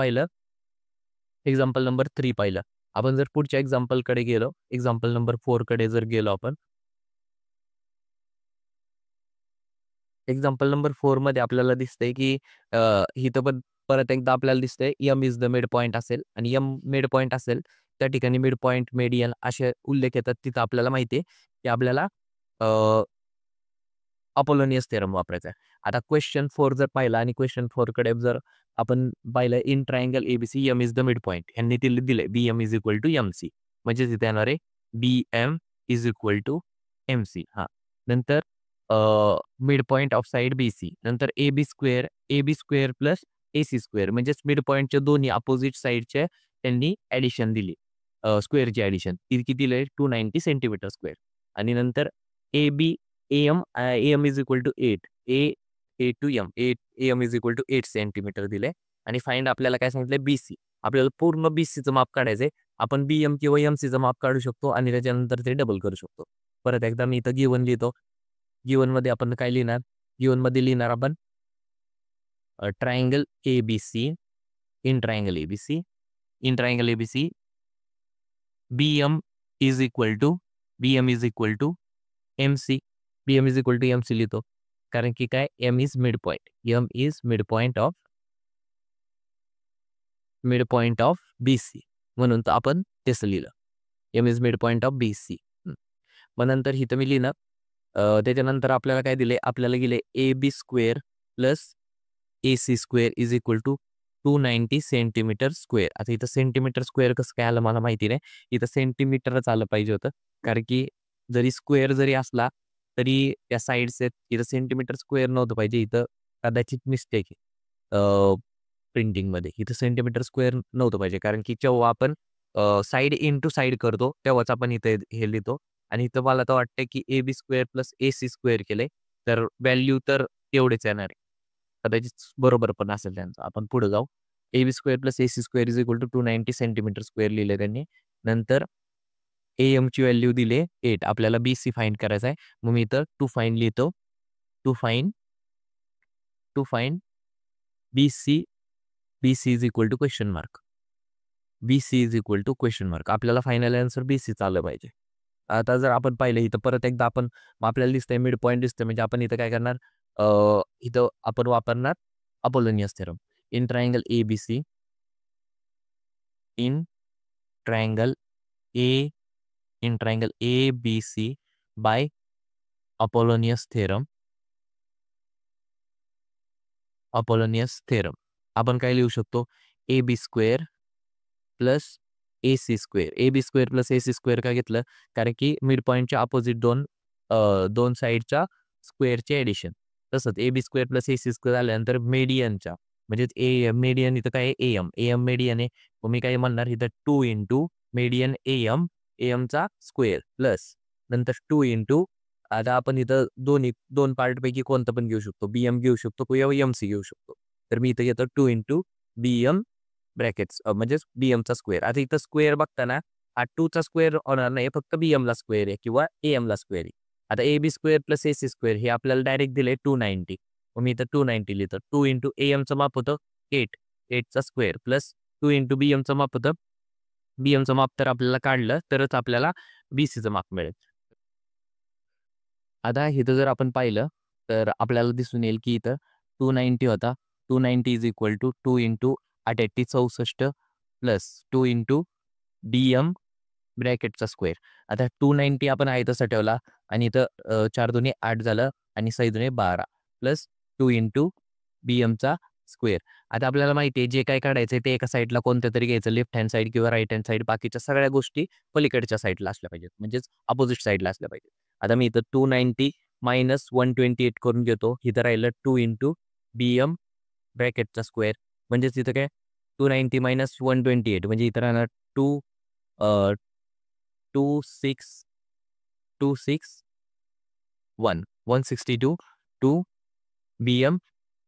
3 पाहिलं. आपण जर पुढच्या एक्झाम्पलकडे गेलो एक्झाम्पल नंबर 4 कडे जर गेलो आपण एक्झाम्पल नंबर 4 मध्ये आपल्याला दिसतंय की इथं पण परत एकदा आपल्याला दिसतंय M is the mid point असेल आणि एम मिड पॉइंट असेल त्या ठिकाणी मिड पॉइंट मेडियन असे उल्लेख येतात. तिथं आपल्याला माहिती आहे की आपल्याला अपोलोनियस थेरम वापरायचा आहे. आता क्वेश्चन 4 जर पाहिला आणि क्वेश्चन 4 कडे जर आपण पाहिलं in triangle ABC M is the mid point ह्यांनी दिले BM is equal to MC म्हणजे तिथे येणार आहे BM is equal to MC. हा नंतर mid point of side BC नंतर A B square plus AC square म्हणजेच मिड पॉइंटच्या दोन्ही अपोजिट साईडचे त्यांनी ऍडिशन दिली. स्क्वेअरची ऍडिशन ती किती दिली 290 सेंटीमीटर स्क्वेअर आणि नंतर A B M is equal to 8 A to M is equal to 8 centimetre दिले आणि फाइंड आपल्याला काय सांगितलं बीसी आपल्याला पूर्ण बीसीचं माप काढायचंय. आपण बीएम किंवा एमसीचं माप काढू शकतो आणि त्याच्यानंतर ते डबल करू शकतो. परत एकदा मी इथं गिवन लिहितो. गिवन मध्ये आपण काय लिहिणार गिवन मध्ये लिहिणार आपण triangle ABC in triangle ABC BM is equal to MC लिहितो कारण की काय M is mid point of BC म्हणून तर आपण तसं लिहिलं M is mid point of BC. मग नंतर इथं मी लिहिणं त्याच्यानंतर आपल्याला काय दिले आपल्याला गेले A B square plus A C square is equal to 290 centimetre square. आता इथं सेंटीमीटर स्क्वेअर कसं काय आलं मला माहिती नाही. इथं सेंटीमीटरच आलं पाहिजे होतं कारण की जरी स्क्वेअर जरी असला तरी त्या साईडचे इथं सेंटीमीटर स्क्वेअर नव्हतं पाहिजे. इथं कदाचित मिस्टेक आहे प्रिंटिंगमध्ये. इथं सेंटीमीटर स्क्वेअर नव्हतं पाहिजे कारण की जेव्हा आपण साईड इन टू साईड करतो तेव्हाच आपण इथे हे लिहितो आणि इथं मला तर वाटतं की A B square plus A C square केले तर व्हॅल्यू तर एवढेच येणार आहे. कदाचित बरोबर पण असेल त्यांचं. आपण पुढे जाऊ. A B square plus A C square is equal to 290 centimetre square लिहिले त्यांनी. नंतर ए एमची व्हॅल्यू दिले 8 आपल्याला बी सी फाइंड करायचा आहे. मग मी इथं टू फाइंड लिहितो. To find B C is equal to question mark. आपल्याला फायनल आन्सर बी सी आलं पाहिजे. आता जर आपण पाहिलं इथं परत एकदा आपण आपल्याला दिसतंय मिड पॉईंट दिसतंय म्हणजे आपण इथं काय करणार इथं आपण वापरणार Apollonius theorem in triangle ABC in triangle A B C by Apollonius theorem आपण काय लिहू शकतो A B square plus A C square का घेतलं कारण की मिड पॉईंटच्या अपोजिट दोन साईडच्या स्क्वेअरचे ऍडिशन. तसंच A B square plus A C square आल्यानंतर मेडियनच्या म्हणजे मेडियन इथं काय ए एम मेडियन आहे. मग मी काय म्हणणार इथं 2 इंटू मेडियन ए एमचा स्क्वेअर प्लस नंतर 2 इंटू आता आपण इथं दोन पार्टपैकी कोणतं पण घेऊ शकतो. बीएम घेऊ शकतो किंवा एमसी घेऊ शकतो. तर मी इथं घेतो 2 इंटू बीएम ब्रॅकेट्स म्हणजेच बीएमचा स्क्वेअर. आता इथं स्क्वेअर बघताना हा 2चा स्क्वेअर होणार नाही फक्त बीएमला स्क्वेअर आहे किंवा एमला स्क्वेअर आहे. आता A B square plus A C square हे आपल्याला डायरेक्ट दिले 290. मग मी इथं 290 लिहितो. 2 इंटू एमचं माप होतं 8चा स्क्वेअर प्लस 2 इंटू बीएमचं माप होतं बीएमचं माप तर आपल्याला काढलं तरच आपल्याला बीसीचं माप मिळेल. आता इथं जर आपण पाहिलं तर आपल्याला दिसून येईल की इथं 290 होता. 290 is equal to 2 into 8 64 plus 2 into BM ब्रॅकेटचा स्क्वेअर. आता 290 आपण आहे तसं ठेवला आणि इथं 4 दुने 8 झालं आणि 6 दुने 12 प्लस 2 इंटू बीएमचा स्क्वेअर. आता आपल्याला माहिती आहे जे काय काढायचं ते एका साईडला कोणत्या तरी घ्यायचं लेफ्ट हँड साईड किंवा राईट हँड साईड बाकीच्या सगळ्या गोष्टी पलीकडच्या साईडला असल्या पाहिजेत म्हणजेच अपोजिट साईडला असल्या पाहिजेत. आता मी इथं 290 मायनस 128 करून घेतो. इथं राहिलं 2 इंटू बीएम ब्रॅकेटचा स्क्वेअर म्हणजेच इथं काय 290 मायनस 128 म्हणजे इथं राहणार 162 2 बीएम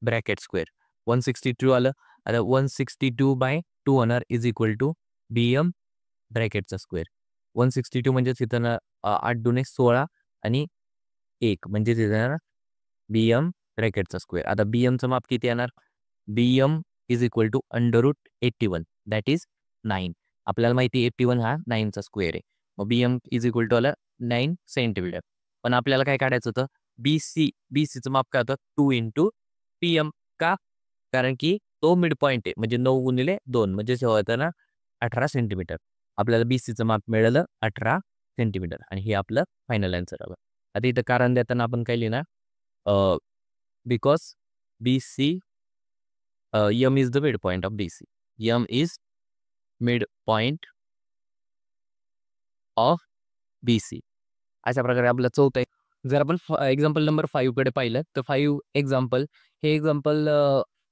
ब्रॅकेट स्क्वेअर 162 आलं. आता 162 बाय 2 होणार इज इक्वल टू बीएम ब्रॅकेटचा स्क्वेअर. 162 म्हणजेच इथं 8 दुने 16 आणि 1 म्हणजे तिथं येणार बीएम ब्रॅकेटचा स्क्वेअर. आता बीएमचं माप किती येणार BM is equal to √81 that is 9. आपल्याला माहिती 81 हा 9चा स्क्वेअर आहे. मग बीएम इज इक्वल टू आला 9 सेंटीमीटर. पण आपल्याला काय काढायचं होतं बीसीचं माप काय होतं 2 इंटू PM का? कारण की तो मिड पॉइंट आहे म्हणजे 9 गुणिले 2 म्हणजे होतं ना 18 सेंटीमीटर. आपल्याला बीसीचं माप मिळालं 18 सेंटीमीटर आणि हे आपलं फायनल आन्सर आलं. आता इथं कारण देताना आपण काय लिहिणार because BC M is the midpoint of BC. M is midpoint of BC. अशा प्रकारे आपलं चौथं जर आपण एक्झाम्पल नंबर 5 कडे पाहिलं तर 5 एक्झाम्पल हे एक्झाम्पल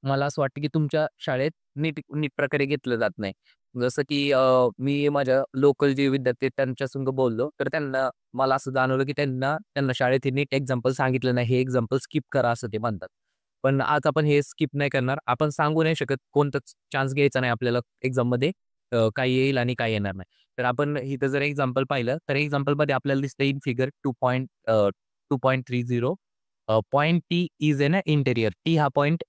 मला असं वाटतं की तुमच्या शाळेत नीट नीट प्रकारे घेतलं जात नाही. जसं की मी माझ्या लोकल जे विद्यार्थी आहेत त्यांच्या संग बोललो तर त्यांना मला असं जाणवलं की त्यांना शाळेत हे नीट एक्झाम्पल सांगितलं नाही. हे एक्झाम्पल स्किप करा असं ते म्हणतात. पण आज आपण हे स्किप नाही करणार. आपण सांगू नाही शकत कोणताच चान्स घ्यायचा नाही आपल्याला एक्झाममध्ये काय येईल आणि काय येणार नाही. तर आपण इथं जर एक्झाम्पल पाहिलं तर एक्झाम्पलमध्ये आपल्याला दिसतं in figure 2.30 point T is in interior. T हा पॉइंट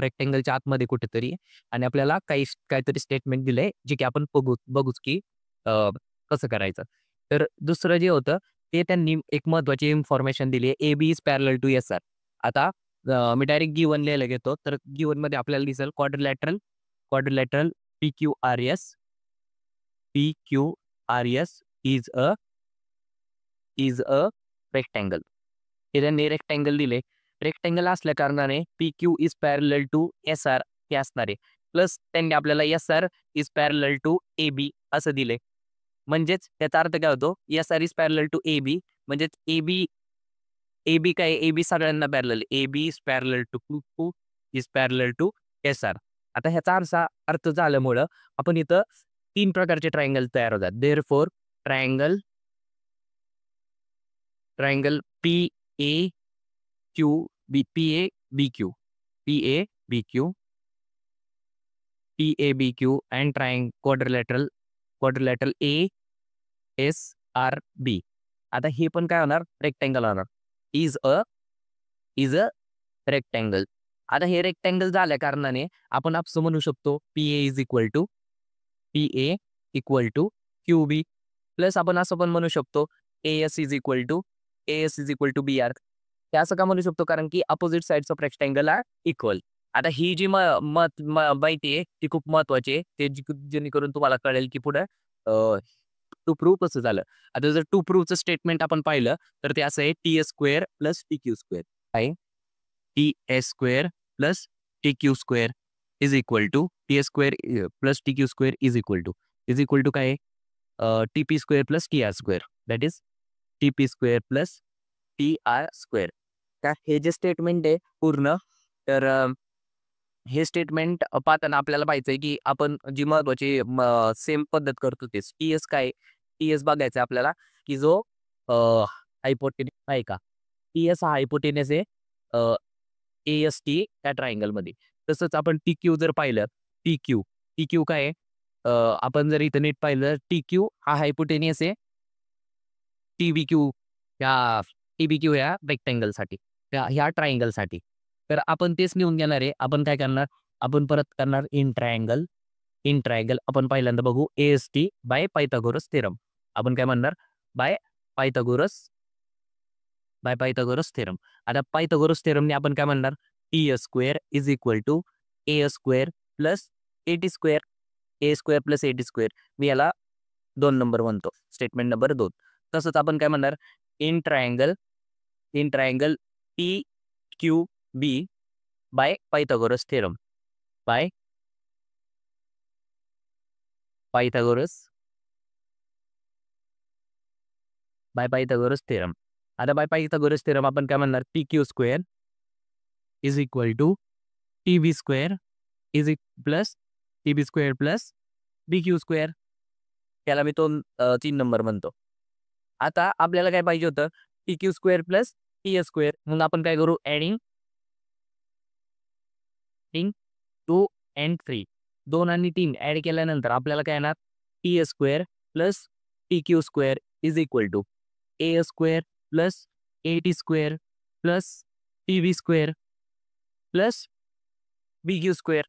रेक्टेंगलच्या आतमध्ये कुठेतरी आहे आणि आपल्याला काहीतरी स्टेटमेंट दिलंय जे की आपण बघूच की कसं करायचं. तर दुसरं जे होतं ते त्यांनी एक महत्त्वाची इन्फॉर्मेशन दिली आहे AB is parallel to SR. आता मी डायरेक्ट गिवन लिहायला घेतो. तर गिवनमध्ये आपल्याला दिसेल quadrilateral PQRS is a rectangle. हे त्यांनी रेक्टँगल दिले. रेक्टँगल असल्या कारणाने PQ is parallel to SR हे असणार आहे. प्लस त्यांनी आपल्याला SR is parallel to AB असं दिले. म्हणजेच त्याचा अर्थ काय होतो SR is parallel to AB म्हणजेच AB काय AB सगळ्यांना parallel. AB is parallel to Q is parallel to SR. आता ह्याचा अर्थ झाल्यामुळं आपण इथं 3 प्रकारचे ट्रायंगल तयार होतात. Therefore triangle PABQ and quadrilateral ASRB. आता हे पण काय होणार रेक्टँगल होणार. Is a rectangle. आता हे रेक्टँगल झाल्या कारणाने आपण असं म्हणू शकतो PA equal to QB plus आपण असं पण म्हणू शकतो AS is equal to BR. हे असं का म्हणू शकतो कारण की opposite sides of rectangle are equal. आता ही जी माहिती आहे ती खूप महत्वाची आहे. ते जेणेकरून तुम्हाला कळेल की पुढे टू प्रूव्ह कसं झालं. आता जर टू प्रूव्हचं स्टेटमेंट आपण पाहिलं तर ते असं आहे TS² प्लस TQ² आहे. TS² plus TQ² is equal to TS² plus TQ² is equal to काय आहे TP² plus TR² that is TP² plus TR². का हे जे स्टेटमेंट आहे पूर्ण तर हे स्टेटमेंट पाहताना आपल्याला पाहिजे की आपण जी महत्वाची सेम पद्धत करतो तेच TS काय TS बघायचं आहे आपल्याला की जो हायपोटेनिस आहे का TS हा हायपोटेनिस आहे AST त्या ट्रायंगलमध्ये. तसंच आपण TQ जर पाहिलं TQ काय आहे आपण जर इथं नीट पाहिलं TQ हा हायपोटेनियस आहे TBQ या रेक्टँगलसाठी ह्या ट्रायंगलसाठी. तर आपण तेच लिहून घेणार आहे. आपण काय करणार आपण परत करणार इन ट्रायंगल आपण पहिल्यांदा बघू AST बाय पायथागोरस थेरम. आपण काय म्हणणार बाय पायथागोरस थेरम. आता पायथागोरस थेरमने आपण काय म्हणणार TS² is equal to A² plus AT². A² plus AT². मी याला 2 नंबर म्हणतो स्टेटमेंट नंबर 2. तसंच आपण काय म्हणणार in triangle PQB by Pythagoras theorem by Pythagoras theorem. आता बाय पायथागोरस थेरम आपण काय म्हणणार PQ² is equal to TB² plus TB² plus BQ². त्याला मी 3 नंबर म्हणतो. आता आपल्याला काय पाहिजे होतं TQ² प्लस TS². म्हणून आपण काय करू ॲडिंग 2 and 3 2 आणि 3 ॲड केल्यानंतर आपल्याला काय येणार TS² plus TQ² is equal to A² plus AT² plus TB² plus BQ².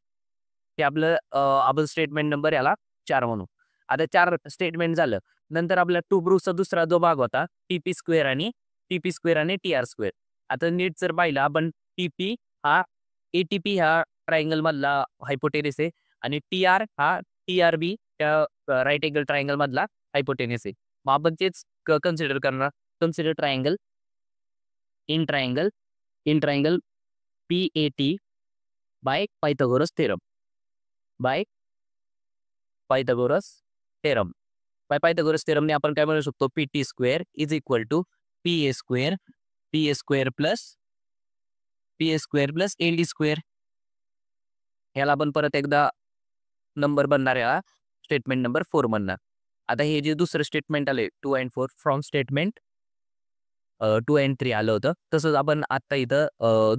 हे आपलं आपण स्टेटमेंट नंबर याला 4 म्हणू. आता 4 स्टेटमेंट झालं. नंतर आपला टू प्रूफचा दुसरा जो भाग होता TP² आणि टीपी स्क्वेअर आणि टीआर स्क्वेअर. आता नीट जर पाहिलं आपण टीपी हा एटीपी ह्या ट्रायंगल मधला हायपोटेनस आहे आणि टीआर हा टीआरबी त्या राईट अँगल ट्रायंगल मधला हायपोटेनस आहे. मग आपण तेच कन्सिडर करणार. Consider triangle in triangle PAT by Pythagoras theorem. By Pythagoras theorem. By Pythagoras थेरमने आपण काय म्हणू शकतो, PT square is equal to PA square plus AD square. ह्याला आपण परत एकदा नंबर बनणार आहे, स्टेटमेंट नंबर 4 बनणार. आता हे जे दुसरं स्टेटमेंट आले 2 and 4 फ्रॉम स्टेटमेंट 2 and 3 आलं होतं. तसंच आपण आता इथं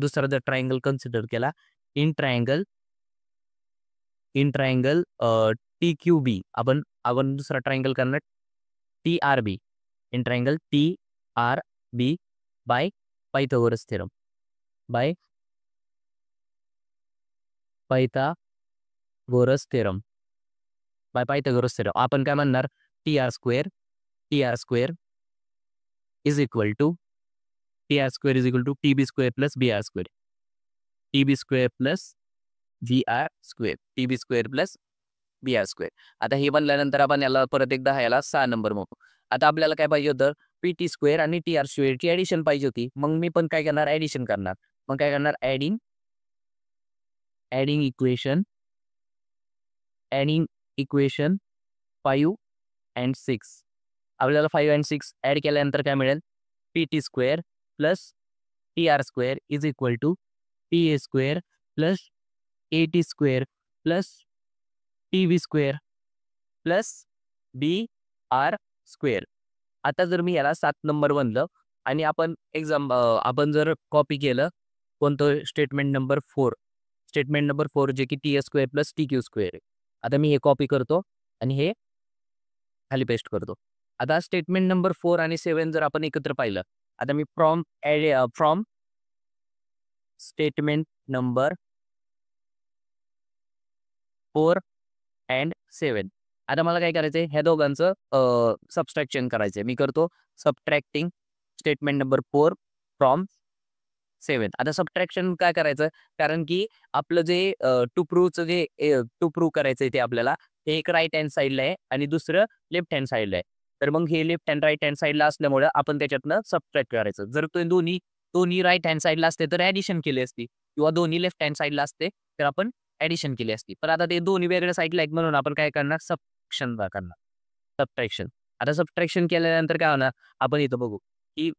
दुसरा जर ट्रायंगल कन्सिडर केला इन ट्रायंगल TQB. आपण दुसरा ट्रायंगल करणार TRB. In triangle TRB by Pythagoras theorem. By Pythagoras theorem. आपण काय म्हणणार, TR square is equal to TB square plus BR square. TB square plus BR square. आता हे बनल्यानंतर आपण याला परत एकदा ह्याला 6 नंबर म्हणू. आता आपल्याला काय पाहिजे होतं, PT स्क्वेअर आणि TR स्क्वेअरची ॲडिशन पाहिजे होती. मग मी पण काय करणार, ॲडिशन करणार. मग काय करणार, ॲडिंग इक्वेशन 5 and 6. आपल्याला 5 and 6 ॲड केल्यानंतर काय मिळेल, PT square plus TR square is equal to PA square plus AT square plus TB square plus BR square. आता जर मी याला 7 नंबर बनलं आणि आपण जर कॉपी केलं कोणतं, स्टेटमेंट नंबर 4 जे की TS square plus TQ square आहे. आता मी हे कॉपी करतो आणि हे खाली पेस्ट करतो. आता स्टेटमेंट नंबर 4 आणि 7 जर आपण एकत्र पाहिलं, आता me from statement number 4 and 7. आता मला काय करायचंय, ह्या दोघांचं सबस्ट्रॅक्शन करायचंय. मी करतो सबट्रॅक्टिंग स्टेटमेंट नंबर 4 फ्रॉम 7. आता सबट्रॅक्शन काय करायचं, कारण की आपलं जे टू प्रूव्ह करायचंय ते आपल्याला, हे एक राईट हँड साईडला आहे आणि दुसरं लेफ्ट हँड साईडला आहे. तर मग हे लेफ्ट हँड राईट हँड साईडला असल्यामुळे आपण त्याच्यातनं सबट्रॅक्ट करायचं. जर तो दोन्ही राईट हँड साईडला असते तर ॲडिशन केली असती, किंवा दोन्ही लेफ्ट हँड साईडला असते तर आपण ॲडिशन केली असती. पण आता ते दोन्ही वेगळ्या साईडला आहेत म्हणून आपण काय करणार, सबट्रॅक्शन. आता सबट्रॅक्शन केल्यानंतर काय होणार, आपण इथं बघू की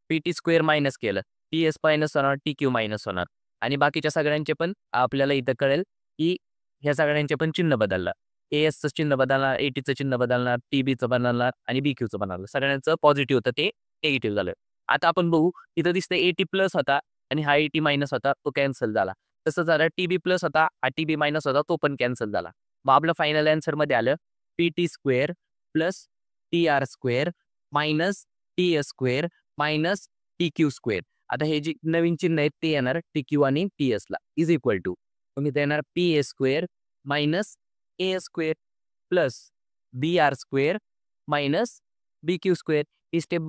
PT स्क्वेअर मायनस केलं, TS मायनस होणार, TQ मायनस होणार आणि बाकीच्या सगळ्यांचे पण आपल्याला इथं कळेल की ह्या सगळ्यांचे पण चिन्ह बदललं. ASचं चिन्ह बदलणार, ATचं चिन्ह बदलणार, TBचं बदलणार आणि BQचं बदलणार. सगळ्यांचं पॉझिटिव्ह होतं ते निगेटिव्ह झालं. आता आपण बघू, इथं दिसतंय AT प्लस होता आणि हा AT मायनस होता, तो कॅन्सल झाला. तसं झालं, TB प्लस होता, हा TB मायनस होता, तो पण कॅन्सल झाला. मग आपलं फायनल आन्सरमध्ये आलं PT square plus TR square minus TS square minus TQ square. आता हे जे नवीन चिन्ह आहेत ते येणार TQ आणि TS ला इज इक्वल टू, तुम्ही येणार PA square minus AS square plus BR square minus BQ square. ही स्टेप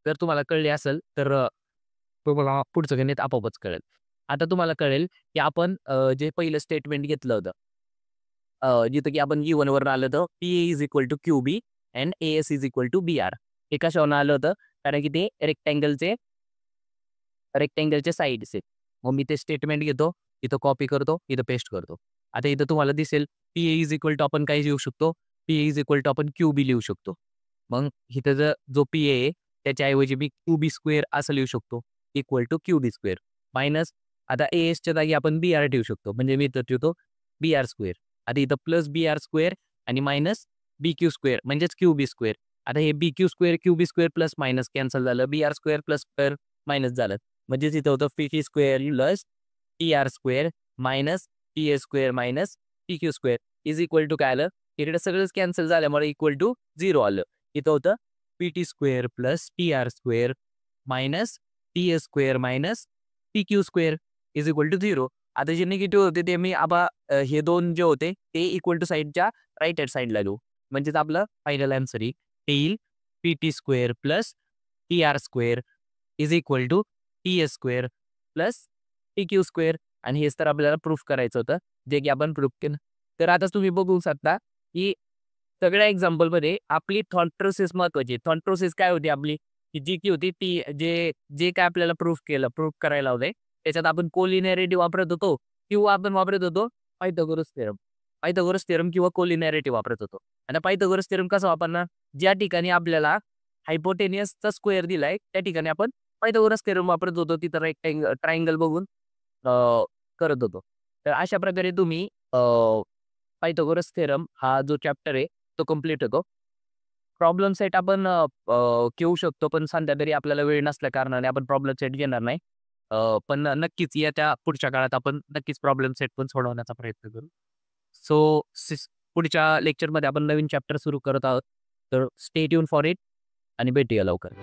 जर तुम्हाला कळली असेल तर तुम्हाला पुढचं गणित आपोआपच कळेल. आता तुम्हाला कळेल की आपण जे पहिलं स्टेटमेंट घेतलं होतं, जिथं की आपण E1 वरून आलं होतं, PA is equal to QB and AS is equal to BR. हे कशावरून आलं होतं, कारण की ते रेक्टँगलचे साईड्स आहेत. मग मी ते स्टेटमेंट घेतो, इथं कॉपी करतो, इथं पेस्ट करतो. आता इथं तुम्हाला दिसेल PA इज इक्वल टू आपण काय लिहू शकतो, PA इज इक्वल टू आपण QB लिहू शकतो. मग इथं जो PA आहे त्याच्याऐवजी मी QB स्क्वेअर असं लिहू शकतो, equal to QB square minus, आता ASच्या जागी आपण BR ठेवू शकतो, म्हणजे मी इथं ठेवतो BR स्क्वेअर. आता इथं प्लस BR स्क्वेअर आणि मायनस BQ स्क्वेअर म्हणजेच QB स्क्वेअर. आता हे BQ square QB square plus minus cancel झालं, BR square plus square minus झालं, म्हणजेच इथं होतं PT square plus TR square minus PA square minus PQ square is equal to काय आलं, इकडे सगळंच कॅन्सल झाल्यामुळे इक्वल टू 0 आलं. इथं होतं PT square plus TR square minus TS square minus PQ square is equal to 0. आता जे निगेटिव्ह होते ते मी हे दोन जे होते ते इक्वल टू साईडच्या राईट हँड साईडला लिहू, म्हणजेच आपलं फायनल आन्सर येईल PT square plus TR² is equal to TS² plus TQ² आणि हेच तर आपल्याला प्रूफ करायचं होतं, जे की आपण प्रूफ केलं. तर आता तुम्ही बघू शकता, की सगळ्या एक्झाम्पलमध्ये आपली थॉट प्रोसेस महत्त्वाची आहे. थॉट प्रोसेस काय होती आपली, की जी की होती ती जे जे काय आपल्याला प्रूफ करायला लावलंय, त्याच्यात आपण कोलिनॅरिटी वापरत होतो किंवा आपण वापरत होतो पायथागोरस थेरम. पायथागोरस थेरम किंवा कोलिनॅरिटी वापरत होतो. आता पायथागोरस थेरम कसा वापरणार? ज्या ठिकाणी आपल्याला हायपोटेनियसचा स्क्वेअर दिलाय, त्या ठिकाणी आपण पायथागोरस थेरम वापरत होतो. तिथं ट्रायंगल बघून अ, करत होतो. तर अशा प्रकारे तुम्ही पायथागोरस थेरम हा जो चॅप्टर आहे, तो कंप्लीट होतो. प्रॉब्लेम सेट आपण घेऊ शकतो, पण सध्या तरी आपल्याला वेळ नसल्या कारणाने आपण प्रॉब्लेम सेट घेणार नाही. पण नक्कीच येत्या पुढच्या काळात आपण नक्कीच प्रॉब्लेम सेट पण सोडवण्याचा प्रयत्न करू. सो पुढच्या लेक्चरमध्ये आपण नवीन चॅप्टर सुरू करत आहोत. तर स्टे ट्यून फॉर इट आणि भेटूया लवकर.